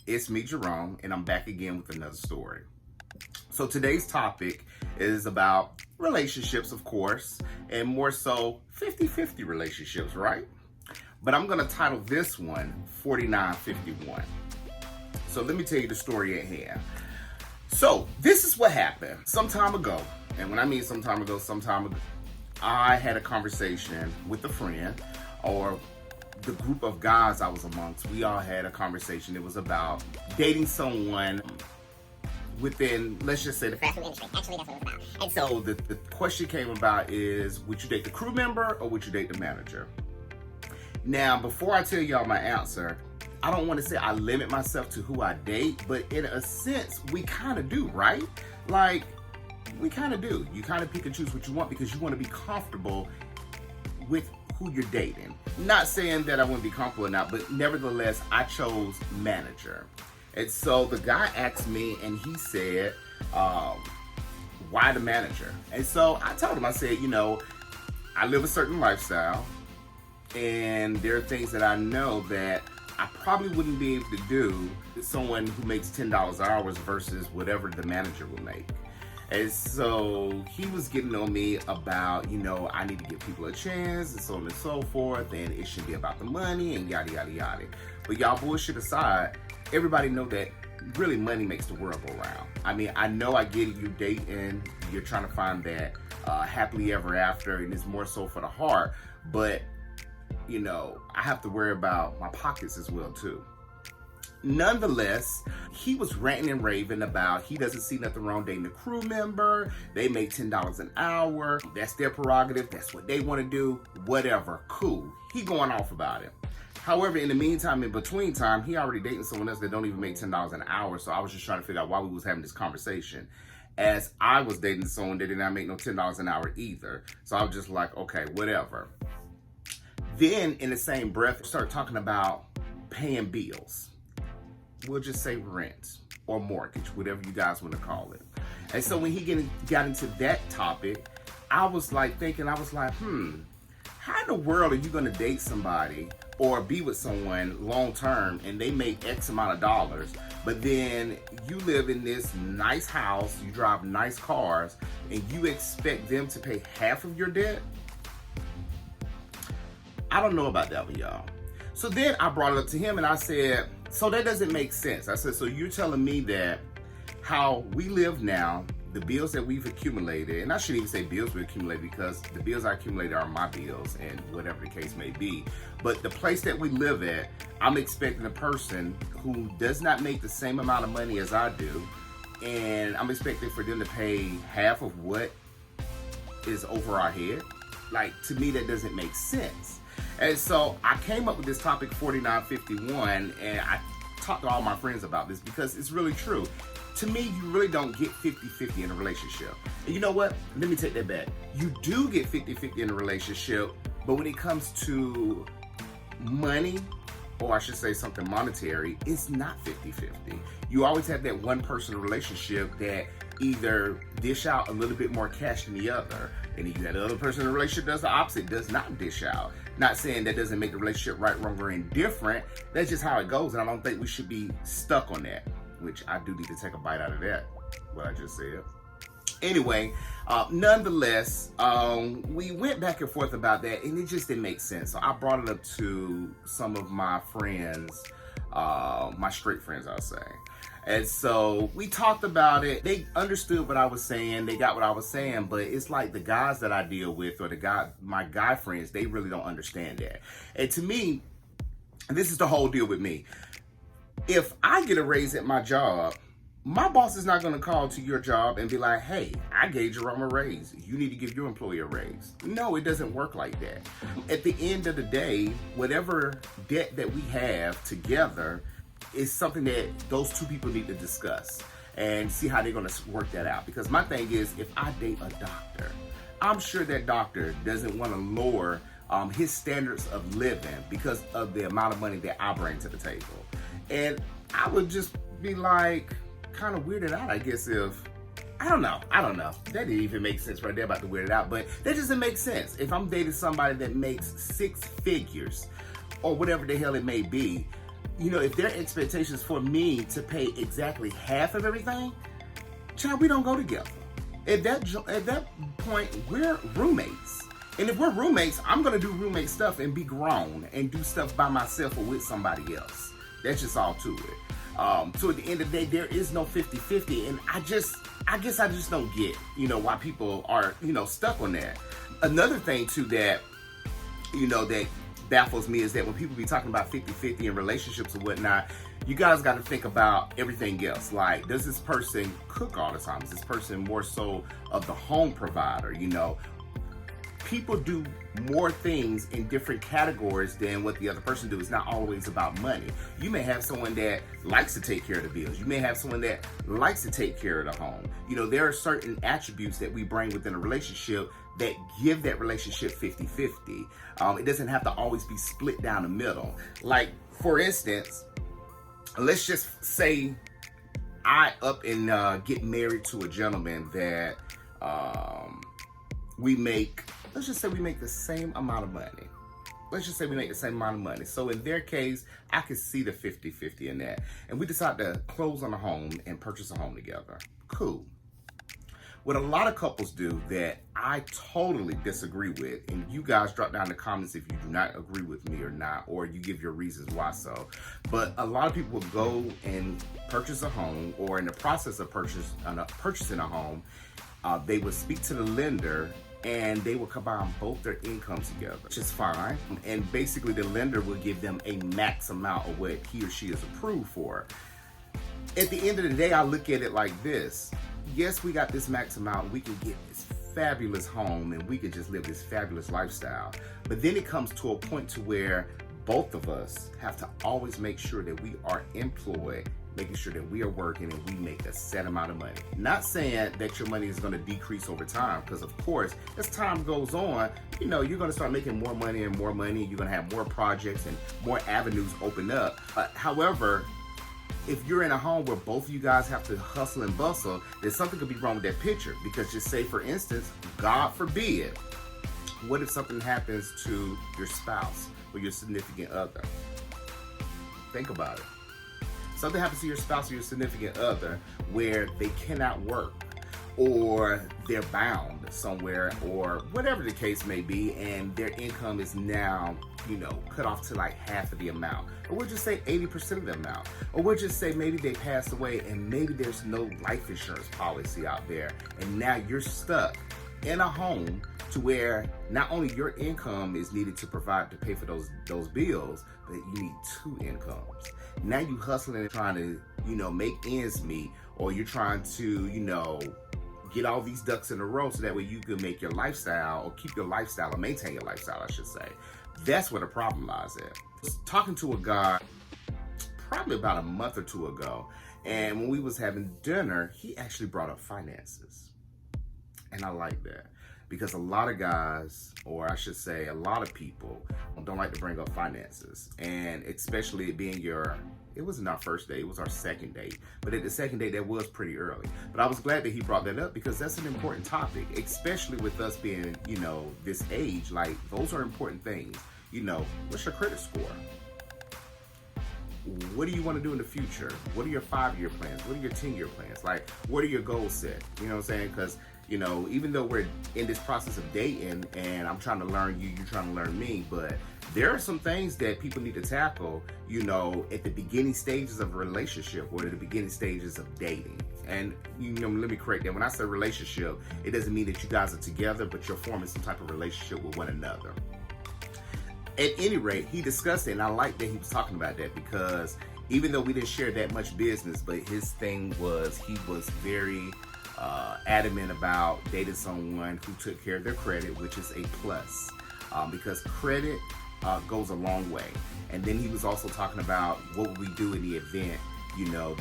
It's me, Jerome, and I'm back again with another story. So today's topic is about relationships, of course, and more so 50-50 relationships, right? But I'm going to title this one 4951. So let me tell you the story at hand. So this is what happened some time ago. And when I mean some time ago, I had a conversation with a friend, or the group of guys I was amongst. We all had a conversation. It was about dating someone within, let's just say, the fast food industry. Actually, that's what it was about. And so the question came about is, would you date the crew member or would you date the manager? Now, before I tell y'all my answer, I don't want to say I limit myself to who I date, but in a sense, we kind of do, right? Like, we kind of do. You kind of pick and choose what you want because you want to be comfortable with who you're dating. Not saying that I wouldn't be comfortable or not, but nevertheless, I chose manager. And so the guy asked me, and he said, why the manager? And so I told him, I said, I live a certain lifestyle, and there are things that I know that I probably wouldn't be able to do with someone who makes $10 an hour versus whatever the manager will make. And so he was getting on me about, I need to give people a chance and so on and so forth, and it should be about the money and yada, yada, yada. But y'all, bullshit aside, everybody know that really money makes the world go round. I mean, I know, I get it, you dating, you're trying to find that happily ever after, and it's more so for the heart, but, I have to worry about my pockets as well, too. Nonetheless, he was ranting and raving about he doesn't see nothing wrong dating a crew member. They make $10 an hour. That's their prerogative. That's what they want to do. Whatever. Cool. He going off about it. However, in the meantime, in between time, he already dating someone else that don't even make $10 an hour. So I was just trying to figure out why we was having this conversation, as I was dating someone that did not make no $10 an hour either. So I was just like, okay, whatever. Then in the same breath, start talking about paying bills. We'll just say rent or mortgage, whatever you guys want to call it. And so when he got into that topic, I was like, how in the world are you going to date somebody or be with someone long term and they make X amount of dollars, but then you live in this nice house, you drive nice cars, and you expect them to pay half of your debt? I don't know about that one, y'all. So then I brought it up to him and I said, so that doesn't make sense. I said, so you're telling me that how we live now, the bills that we've accumulated, and I shouldn't even say bills we accumulated because the bills I accumulated are my bills and whatever the case may be. But the place that we live at, I'm expecting a person who does not make the same amount of money as I do, and I'm expecting for them to pay half of what is over our head. Like, to me, that doesn't make sense. And so I came up with this topic 4951, and I talked to all my friends about this because it's really true. To me, you really don't get 50-50 in a relationship. And you know what? Let me take that back. You do get 50-50 in a relationship, but when it comes to money, or I should say something monetary, it's not 50-50. You always have that one person relationship that either dish out a little bit more cash than the other. And you have the other person in the relationship does the opposite, does not dish out. Not saying that doesn't make the relationship right, wrong, or indifferent. That's just how it goes. And I don't think we should be stuck on that, which I do need to take a bite out of that, what I just said. Anyway, nonetheless, we went back and forth about that, and it just didn't make sense. So I brought it up to some of my friends, my straight friends, I'll say. And so we talked about it. They understood what I was saying. They got what I was saying. But it's like the guys that I deal with, or my guy friends, they really don't understand that. And to me, this is the whole deal with me. If I get a raise at my job, my boss is not going to call to your job and be like, hey, I gave Jerome a raise. You need to give your employee a raise. No, it doesn't work like that. At the end of the day, whatever debt that we have together is something that those two people need to discuss and see how they're going to work that out. Because my thing is, if I date a doctor, I'm sure that doctor doesn't want to lower his standards of living because of the amount of money that I bring to the table. And I would just be like, kind of weirded out, I guess, if I don't know. That didn't even make sense right there about the weirded out, but that doesn't make sense. If I'm dating somebody that makes 6 figures or whatever the hell it may be, if their expectations for me to pay exactly half of everything, child, we don't go together. At that point, we're roommates. And if we're roommates, I'm going to do roommate stuff and be grown and do stuff by myself or with somebody else. That's just all to it. So at the end of the day, there is no 50-50. And I guess I just don't get, why people are, stuck on that. Another thing too that baffles me is that when people be talking about 50-50 in relationships and whatnot, you guys got to think about everything else. Like, does this person cook all the time? Is this person more so of the home provider? People do more things in different categories than what the other person do. It's not always about money. You may have someone that likes to take care of the bills. You may have someone that likes to take care of the home. There are certain attributes that we bring within a relationship that give that relationship 50-50. It doesn't have to always be split down the middle. Like, for instance, let's just say I up and get married to a gentleman that let's just say we make the same amount of money. So in their case, I could see the 50-50 in that. And we decide to close on a home and purchase a home together. Cool. What a lot of couples do that I totally disagree with, and you guys drop down in the comments if you do not agree with me or not, or you give your reasons why so. But a lot of people will go and purchase a home, or in the process of purchasing a home, they would speak to the lender and they will combine both their incomes together, which is fine. And basically the lender will give them a max amount of what he or she is approved for. At the end of the day, I look at it like this. Yes, we got this max amount. We can get this fabulous home and we can just live this fabulous lifestyle. But then it comes to a point to where both of us have to always make sure that we are employed, making sure that we are working and we make a set amount of money. Not saying that your money is going to decrease over time, because of course, as time goes on, you're going to start making more money and more money. You're going to have more projects and more avenues open up. However, if you're in a home where both of you guys have to hustle and bustle, then something could be wrong with that picture. Because just say, for instance, God forbid, what if something happens to your spouse or your significant other? Think about it. Something happens to your spouse or your significant other where they cannot work, or they're bound somewhere, or whatever the case may be, and their income is now, cut off to like half of the amount. Or we'll just say 80% of the amount. Or we'll just say maybe they passed away and maybe there's no life insurance policy out there. And now you're stuck in a home to where not only your income is needed to provide to pay for those bills, but you need two incomes. Now you hustling and trying to, make ends meet, or you're trying to, get all these ducks in a row so that way you can make your lifestyle, or keep your lifestyle, or maintain your lifestyle, I should say. That's where the problem lies at. I was talking to a guy probably about a month or two ago, and when we was having dinner, he actually brought up finances. And I like that, because a lot of guys, or I should say a lot of people, don't like to bring up finances. And especially it being it wasn't our first date, it was our second date. But at the second date, that was pretty early. But I was glad that he brought that up, because that's an important topic, especially with us being, this age. Like, those are important things. What's your credit score? What do you want to do in the future? What are your 5-year plans? What are your 10-year plans? Like, what are your goals set? You know what I'm saying? Because, even though we're in this process of dating and I'm trying to learn you, you're trying to learn me, but there are some things that people need to tackle, at the beginning stages of a relationship, or at the beginning stages of dating. And, let me correct that. When I say relationship, it doesn't mean that you guys are together, but you're forming some type of relationship with one another. At any rate, he discussed it, and I like that he was talking about that, because even though we didn't share that much business, but his thing was, he was very adamant about dating someone who took care of their credit, which is a plus, because credit goes a long way. And then he was also talking about what would we do in the event,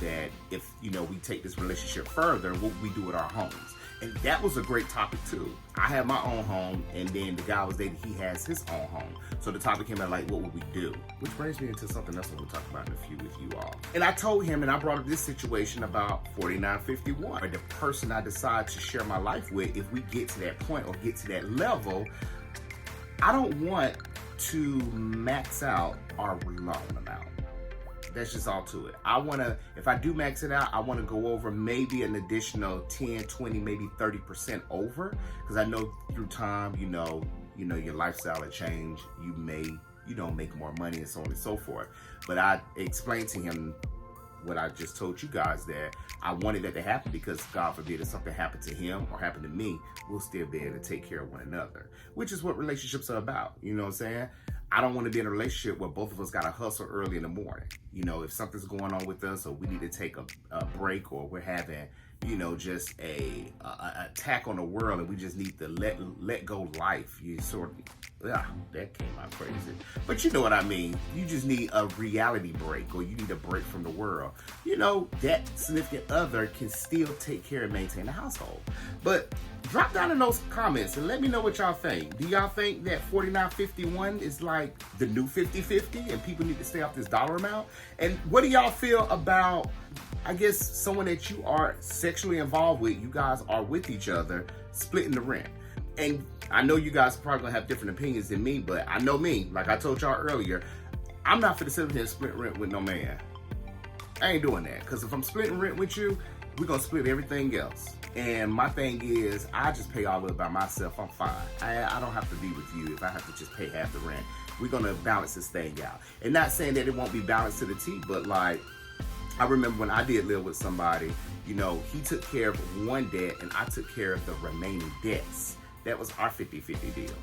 that if, we take this relationship further, what would we do with our homes? And that was a great topic too. I have my own home, and then the guy I was dating, he has his own home. So the topic came out like, what would we do? Which brings me into something else we'll talk about in a few with you all. And I told him, and I brought up this situation about 4951, or the person I decide to share my life with. If we get to that point or get to that level, I don't want to max out our loan amount. That's just all to it. If I do max it out, I want to go over maybe an additional 10, 20, maybe 30% over. Because I know through time, your lifestyle will change. You may, make more money and so on and so forth. But I explained to him what I just told you guys, that I wanted that to happen because God forbid if something happened to him or happened to me, we'll still be able to take care of one another, which is what relationships are about. You know what I'm saying? I don't want to be in a relationship where both of us got to hustle early in the morning. If something's going on with us or we need to take a break, or we're having, just a attack on the world and we just need to let go life. You sort of, that came out crazy. But you know what I mean. You just need a reality break, or you need a break from the world. That significant other can still take care and maintain the household. But drop down in those comments and let me know what y'all think. Do y'all think that 49-51 is like the new 50-50 and people need to stay off this dollar amount? And what do y'all feel about, I guess, someone that you are sexually involved with, you guys are with each other, splitting the rent? And I know you guys are probably gonna have different opinions than me, but I know me, like I told y'all earlier, I'm not finna sit here and split rent with no man. I ain't doing that, because if I'm splitting rent with you, we're gonna split everything else. And my thing is, I just pay all of it by myself. I'm fine. I don't have to be with you if I have to just pay half the rent. We're gonna balance this thing out. And not saying that it won't be balanced to the T, but like, I remember when I did live with somebody, he took care of one debt and I took care of the remaining debts. That was our 50-50 deal.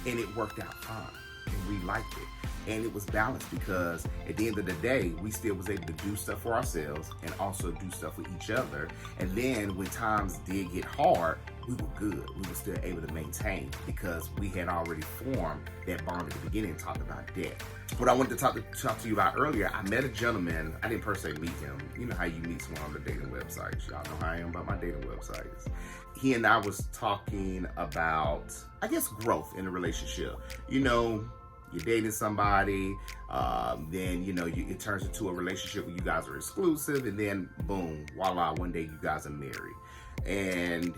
And it worked out fine. And we liked it. And it was balanced because at the end of the day, we still was able to do stuff for ourselves and also do stuff with each other. And then when times did get hard, we were good. We were still able to maintain because we had already formed that bond at the beginning and talked about debt. What I wanted to talk to you about earlier, I met a gentleman. I didn't personally meet him. You know how you meet someone on the dating websites. Y'all know how I am about my dating websites. He and I was talking about, I guess, growth in a relationship. You're dating somebody, then, it turns into a relationship where you guys are exclusive, and then boom, voila, one day you guys are married. And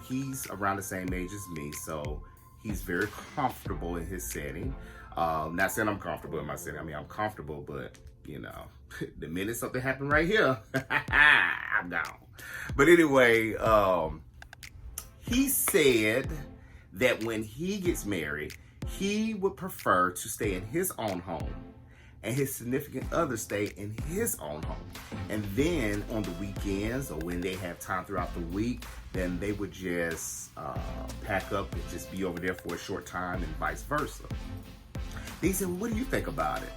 he's around the same age as me, so he's very comfortable in his setting. Not saying I'm comfortable in my setting. I mean, I'm comfortable, but, the minute something happened right here, I'm down. But anyway, he said that when he gets married, he would prefer to stay in his own home and his significant other stay in his own home. And then on the weekends or when they have time throughout the week, then they would just pack up and just be over there for a short time and vice versa. He said, well, what do you think about it?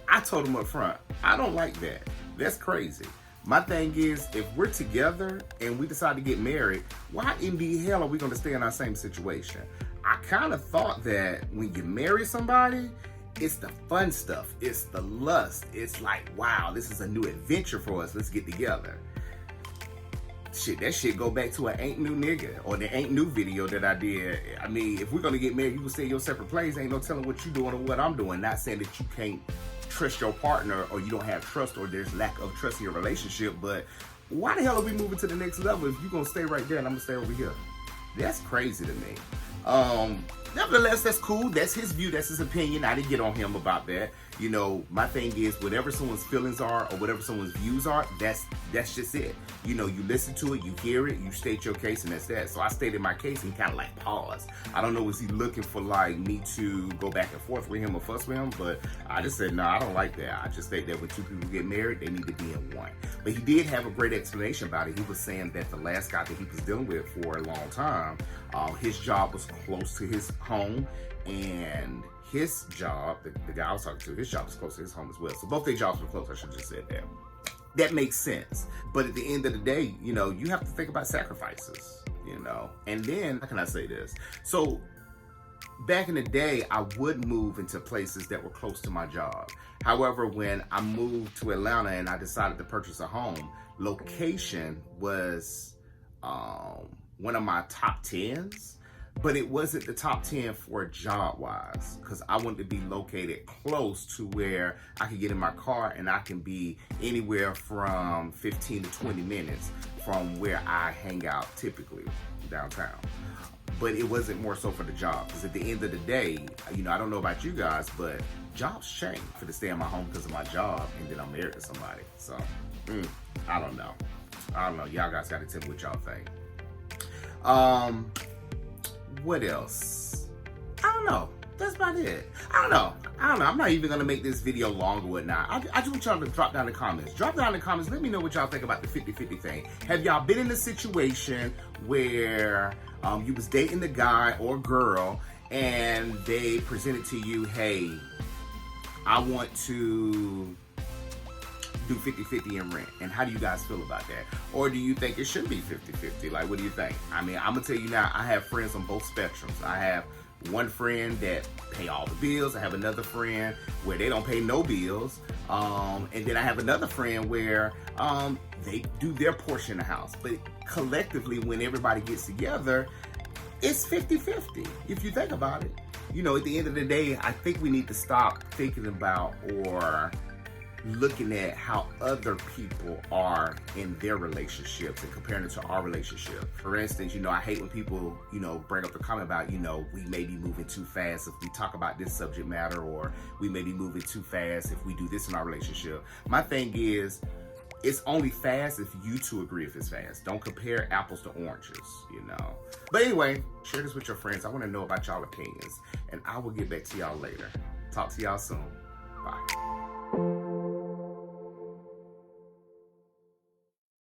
I told him up front, I don't like that. That's crazy. My thing is, if we're together and we decide to get married, why in the hell are we going to stay in our same situation? I kind of thought that when you marry somebody, it's the fun stuff. It's the lust. It's like, wow, this is a new adventure for us. Let's get together. Shit, that shit go back to an Ain't New Nigga or the Ain't New video that I did. I mean, if we're going to get married, you can stay in your separate place. Ain't no telling what you're doing or what I'm doing. Not saying that you can't trust your partner or you don't have trust or there's lack of trust in your relationship, but why the hell are we moving to the next level if you're going to stay right there and I'm going to stay over here? That's crazy to me. Nevertheless, that's cool. That's his view. That's his opinion. I didn't get on him about that. My thing is, whatever someone's feelings are or whatever someone's views are, that's just it. You listen to it, you hear it, you state your case, and that's that. So I stated my case and he kind of like paused. I don't know, was he looking for like me to go back and forth with him or fuss with him? But I just said, no, I don't like that. I just think that when two people get married, they need to be in one. But he did have a great explanation about it. He was saying that the last guy that he was dealing with for a long time, his job was close to his home, and his job, the guy I was talking to, his job was close to his home as well. So both their jobs were close. I should have just said that. That makes sense. But at the end of the day, you have to think about sacrifices, And then, how can I say this? So back in the day, I would move into places that were close to my job. However, when I moved to Atlanta and I decided to purchase a home, location was one of my top 10s. But it wasn't the top 10 for job-wise, because I wanted to be located close to where I could get in my car and I can be anywhere from 15 to 20 minutes from where I hang out typically downtown. But it wasn't more so for the job, because at the end of the day, I don't know about you guys, but jobs change. For to stay in my home because of my job, and then I'm married to somebody. So, I don't know. Y'all guys got to tell me what y'all think. What else? I don't know. That's about it. I don't know. I'm not even going to make this video long or whatnot. I just want y'all to drop down in the comments. Drop down in the comments. Let me know what y'all think about the 50-50 thing. Have y'all been in a situation where you was dating a guy or girl and they presented to you, hey, I want to do 50-50 in rent? And how do you guys feel about that? Or do you think it should be 50-50? Like, what do you think? I mean, I'm going to tell you now, I have friends on both spectrums. I have one friend that pay all the bills. I have another friend where they don't pay no bills. And then I have another friend where they do their portion of the house. But collectively, when everybody gets together, it's 50-50, if you think about it. At the end of the day, I think we need to stop thinking about or looking at how other people are in their relationships and comparing it to our relationship. For instance, I hate when people, bring up the comment about, we may be moving too fast if we talk about this subject matter, or we may be moving too fast if we do this in our relationship. My thing is, it's only fast if you two agree if it's fast. Don't compare apples to oranges, But anyway, share this with your friends. I want to know about y'all opinions, and I will get back to y'all later. Talk to y'all soon. Bye.